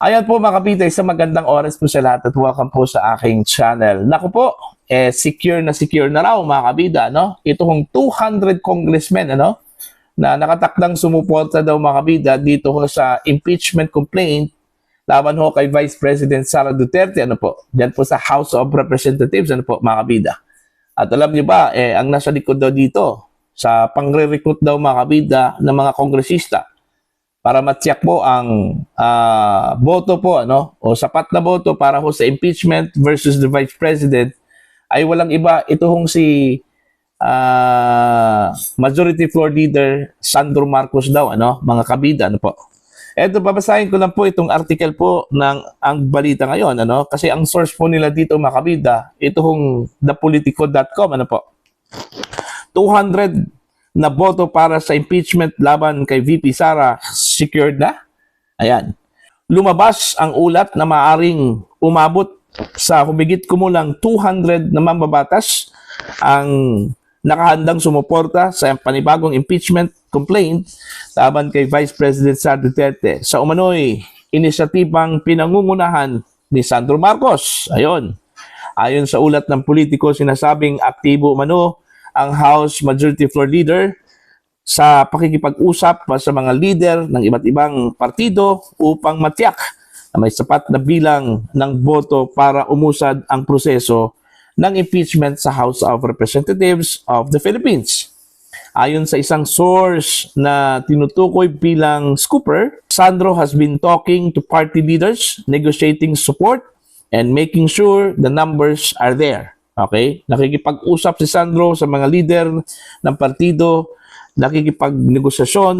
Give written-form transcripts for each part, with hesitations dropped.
Ayan po mga kapitay, sa magandang oras po sa lahat at welcome po sa aking channel. Naku po, secure na raw mga kabida, no? Ito hong 200 congressmen, ano? Na nakatakdang sumuporta daw mga kabida dito ho sa impeachment complaint laban ho kay Vice President Sara Duterte, ano po? Diyan po sa House of Representatives, ano po mga kabida. At alam niyo ba, ang nasa likod daw dito sa pangre-recruit daw mga kabida ng mga kongresista para matiyak po ang boto po, ano, o sapat na boto para ho sa impeachment versus the Vice President, ay walang iba, ito hong si Majority Floor Leader Sandro Marcos daw, ano, mga kabida, ano po. Eto, babasahin ko lang po itong article po ng ang balita ngayon, ano, kasi ang source po nila dito mga kabida, ito hong thepolitico.com, ano po. 200 na boto para sa impeachment laban kay VP Sara secured na. Ayan. Lumabas ang ulat na maaring umabot sa humigit kumulang 200 na mambabatas ang nakahandang sumuporta sa panibagong impeachment complaint laban kay Vice President Sara Duterte sa umano'y inisyatibang pinangungunahan ni Sandro Marcos. Ayon sa ulat ng politiko, sinasabing aktibo umano ang House Majority Floor Leader sa pakikipag-usap sa mga leader ng iba't ibang partido upang matiyak na may sapat na bilang ng boto para umusad ang proseso ng impeachment sa House of Representatives of the Philippines. Ayon sa isang source na tinutukoy bilang scooper, Sandro has been talking to party leaders, negotiating support, and making sure the numbers are there. Okay? Nakikipag-usap si Sandro sa mga leader ng partido, nakikipagnegosasyon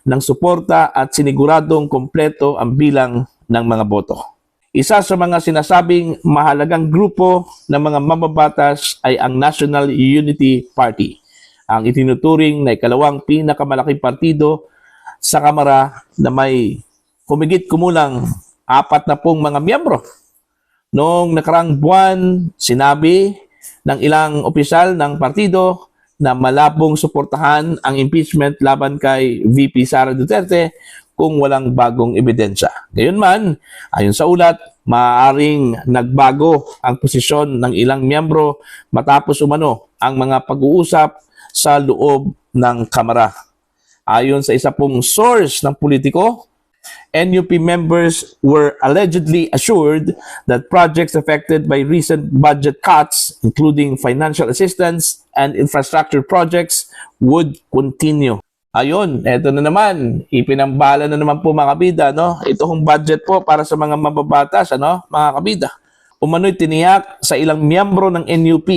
ng suporta at siniguradong kompleto ang bilang ng mga boto. Isa sa mga sinasabing mahalagang grupo ng mga mambabatas ay ang National Unity Party, ang itinuturing na ikalawang pinakamalaking partido sa Kamara na may humigit kumulang 40 mga miyembro. Noong nakarang buwan, sinabi ng ilang opisyal ng partido na malabong suportahan ang impeachment laban kay VP Sara Duterte kung walang bagong ebidensya. Gayunman, ayon sa ulat, maaaring nagbago ang posisyon ng ilang miyembro matapos umano ang mga pag-uusap sa loob ng Kamara. Ayon sa isa pong source ng politiko, NUP members were allegedly assured that projects affected by recent budget cuts, including financial assistance and infrastructure projects, would continue. Ayun, eto na naman, ipinambala na naman po mga kabida, no? Ito hong budget po para sa mga mababatas, ano, mga kabida. Umano'y tiniyak sa ilang miyembro ng NUP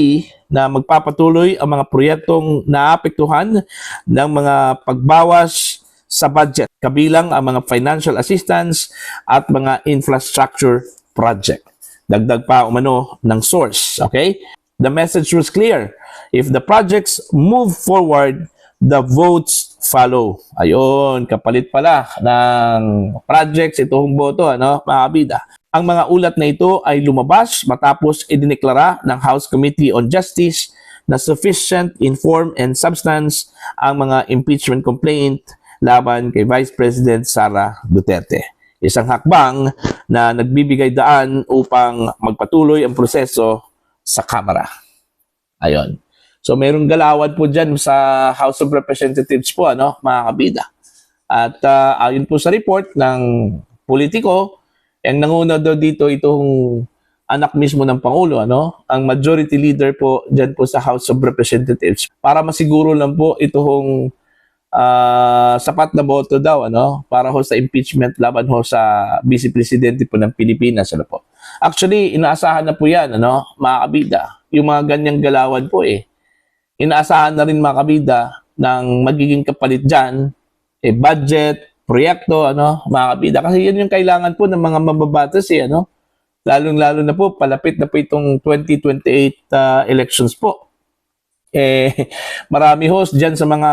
na magpapatuloy ang mga proyektong naapektuhan ng mga pagbawas sa budget, kabilang ang mga financial assistance at mga infrastructure project. Dagdag pa umano ng source, okay? The message was clear. If the projects move forward, the votes follow. Ayun, kapalit pala ng projects itong boto, ano, mga kabida. Ang mga ulat na ito ay lumabas matapos idineklara ng House Committee on Justice na sufficient in form and substance ang mga impeachment complaint laban kay Vice President Sara Duterte. Isang hakbang na nagbibigay daan upang magpatuloy ang proseso sa Kamara. Ayon. So mayroong galawan po dyan sa House of Representatives po, ano, mga kabida. At ayon po sa report ng politiko, ang nanguna daw dito itong anak mismo ng Pangulo, ano, ang majority leader po dyan po sa House of Representatives. Para masiguro lang po itong sapat na boto daw, ano, para ho sa impeachment laban ho sa Vice Presidente po ng Pilipinas, ano po. Actually, inaasahan na po yan, ano, mga kabida. Yung mga ganyang galawan po inaasahan na rin mga kabida ng magiging kapalit dyan, budget, proyekto, ano, mga kabida. Kasi yan yung kailangan po ng mga mababatas, ano. Lalong-lalo na po, palapit na po itong 2028 elections po. Marami host dyan sa mga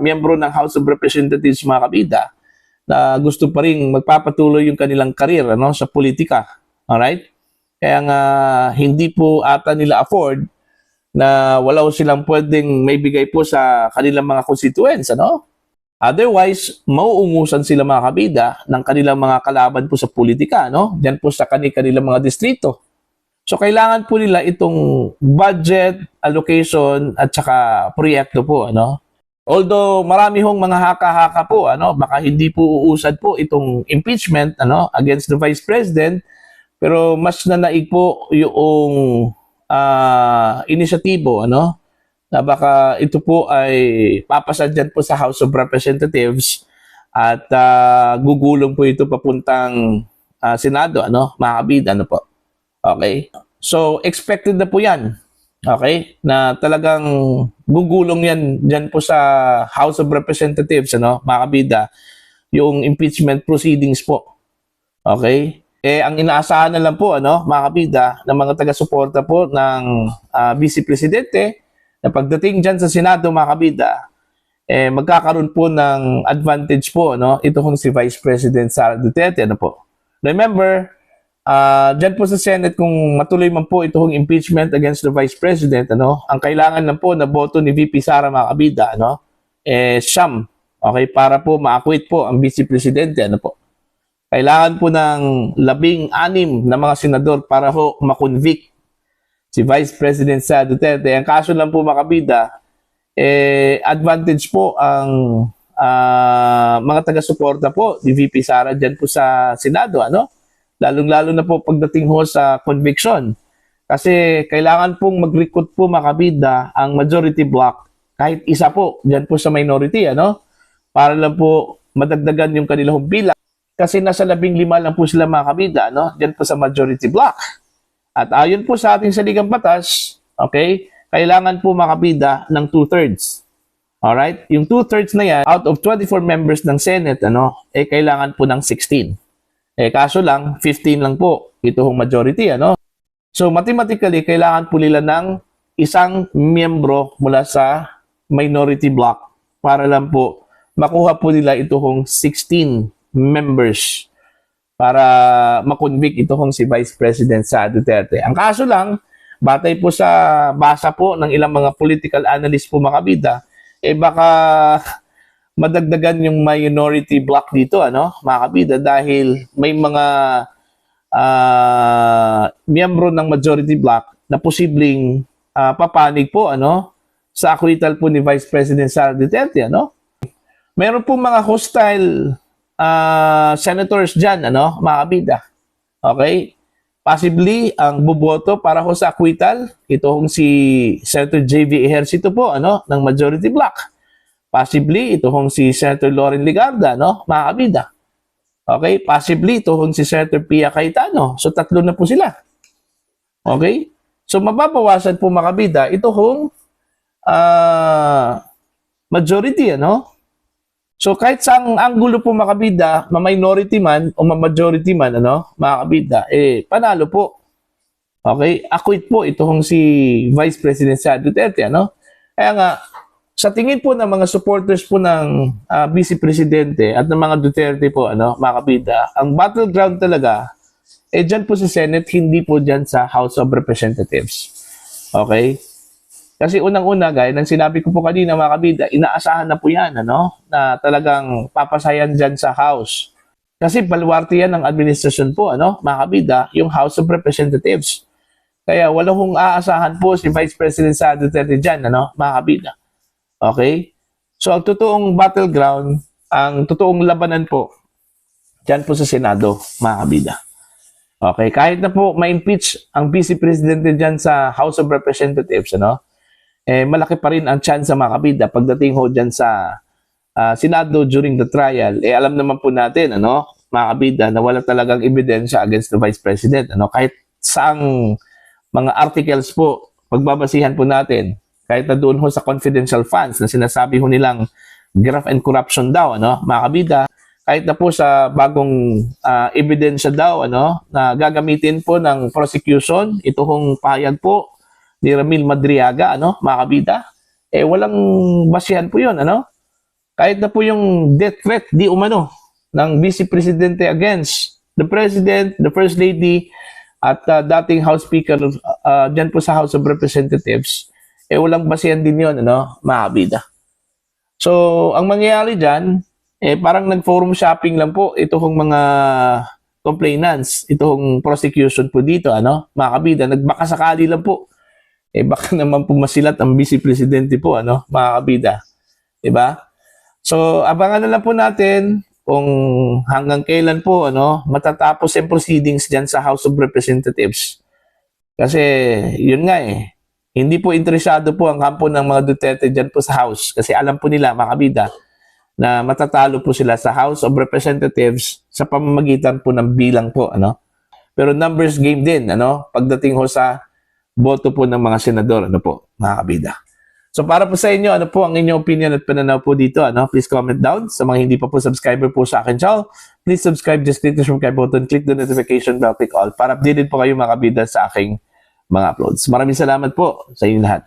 miyembro ng House of Representatives, mga kabida, na gusto pa rin magpapatuloy yung kanilang karir, ano, sa politika. Alright? Kaya nga, hindi po ata nila afford na wala silang pwedeng may bigay po sa kanilang mga constituents, ano? Otherwise, mauungusan sila mga kabida ng kanilang mga kalaban po sa politika, no? Diyan po sa kanilang mga distrito. So, kailangan po nila itong budget, allocation, at saka proyekto po, ano? Although marami hong mga haka-haka po, ano, baka hindi po uusad po itong impeachment, ano, against the Vice President, pero mas nanaig po yung inisyatibo, ano, na baka ito po ay papasa dyan po sa House of Representatives at gugulong po ito papuntang Senado, ano, mga kabida, ano po. Okay? So, expected na po yan. Okay? Na talagang gugulong yan dyan po sa House of Representatives, ano, mga kabida, yung impeachment proceedings po. Okay? Ang inaasahan na lang po, ano, mga kabida, ng mga taga-suporta po ng Vice Presidente, na pagdating dyan sa Senado, mga kabida, magkakaroon po ng advantage po, no? Ito kung si Vice President Sara Duterte, ano po. Remember, dyan po sa Senate, kung matuloy man po ito kung impeachment against the Vice President, ano, ang kailangan lang po na boto ni VP Sara, mga kabida, ano, siyam, okay, para po ma-acquit po ang Vice Presidente, ano po. Kailangan po ng 16 na mga senador para ho ma-convict si Vice President Sara Duterte. Ang kaso lang po, mga kabida, advantage po ang mga taga-suporta po ni VP Sara dyan po sa Senado, ano? Lalong-lalo na po pagdating ho sa conviction. Kasi kailangan pong mag-recruit po, mga kabida, ang majority bloc, kahit isa po dyan po sa minority, ano? Para lang po madagdagan yung kanilang bilang. Kasi nasa 15 lang po sila, mga kabida, ano? Dyan po sa majority bloc. At ayon po sa ating saligang batas, okay, kailangan po makabida ng 2/3. Alright? Yung 2/3 na yan, out of 24 members ng Senate, ano, kailangan po ng 16. Kaso lang, 15 lang po. Ito hong majority, ano. So, mathematically, kailangan po nila ng isang miyembro mula sa minority bloc para lang po makuha po nila ito hong 16 members para makonvict ito kung si Vice President Sara Duterte. Ang kaso lang, batay po sa basa po ng ilang mga political analyst po, mga kabida, baka madagdagan yung minority bloc dito, ano, mga kabida, dahil may mga miyembro ng majority bloc na posibleng papanig po, ano, sa acquittal po ni Vice President Sara Duterte, ano. Meron po mga hostile senators dyan, ano, mga kabida. Okay? Possibly, ang buboto para ho sa acquittal, ito hong si Senator J.V. Ejercito po, ano, ng majority bloc. Possibly, ito hong si Senator Loren Legarda, no, mga kabida. Okay? Possibly, ito hong si Senator Pia Cayetano. So, tatlo na po sila. Okay? So, mababawasan po, mga kabida, ito hong majority, ano. So kahit sa anggulo po, mga kabida, ma-minority man o ma-majority man, ano, mga kabida, panalo po. Okay? Acquit po itong si Vice President Sara Duterte, ano? Kaya nga, sa tingin po ng mga supporters po ng Vice Presidente at ng mga Duterte po, ano, mga kabida, ang battleground talaga, dyan po sa Senate, hindi po dyan sa House of Representatives. Okay? Kasi unang-una, gaya ng sinabi ko po kanina, mga kabida, inaasahan na po yan, ano, na talagang papasayan dyan sa House. Kasi baluarte yan ng administrasyon po, ano, mga kabida, yung House of Representatives. Kaya walang aasahan po si Vice President Sara Duterte dyan, ano, mga kabida. Okay? So, ang totoong battleground, ang totoong labanan po, dyan po sa Senado, mga kabida. Okay? Kahit na po ma-impeach ang Vice Presidente dyan sa House of Representatives, ano, malaki pa rin ang chance, mga kabida, pagdating ho dyan sa Senado during the trial. Alam naman po natin, ano, mga kabida, na wala talagang ebidensya against the Vice President. Ano, kahit saang mga articles po, pagbabasihan po natin, kahit na doon ho sa confidential funds na sinasabi ho nilang graft and corruption daw, ano, mga kabida, kahit na po sa bagong ebidensya daw, ano, na gagamitin po ng prosecution, ito hong pahayag po ni Ramil Madriaga, ano, mga kabida, walang basihan po yun, ano. Kahit na po yung death threat, di umano, ng Vice Presidente against the President, the First Lady, at dating House Speaker dyan po sa House of Representatives, walang basihan din yun, ano, mga kabida. So, ang mangyayari dyan, parang nag-forum shopping lang po itong mga complainants, itong prosecution po dito, mga kabida, nagbaka sakali lang po. Baka naman po masilat ang vice presidente po, mga kabida. Diba? So, abangan na lang po natin kung hanggang kailan po, matatapos yung proceedings dyan sa House of Representatives. Kasi, yun nga hindi po interesado po ang kampo ng mga Duterte dyan po sa House. Kasi alam po nila, mga kabida, na matatalo po sila sa House of Representatives sa pamamagitan po ng bilang po, Pero numbers game din, pagdating ho sa boto po ng mga senador, mga kabida. So para po sa inyo, ano po ang inyong opinion at pananaw po dito, Please comment down. Sa mga hindi pa po subscriber po sa akin channel, please subscribe, just click the subscribe button, click the notification bell, click all para updated po kayo mga kabida sa aking mga uploads. Maraming salamat po sa inyo lahat.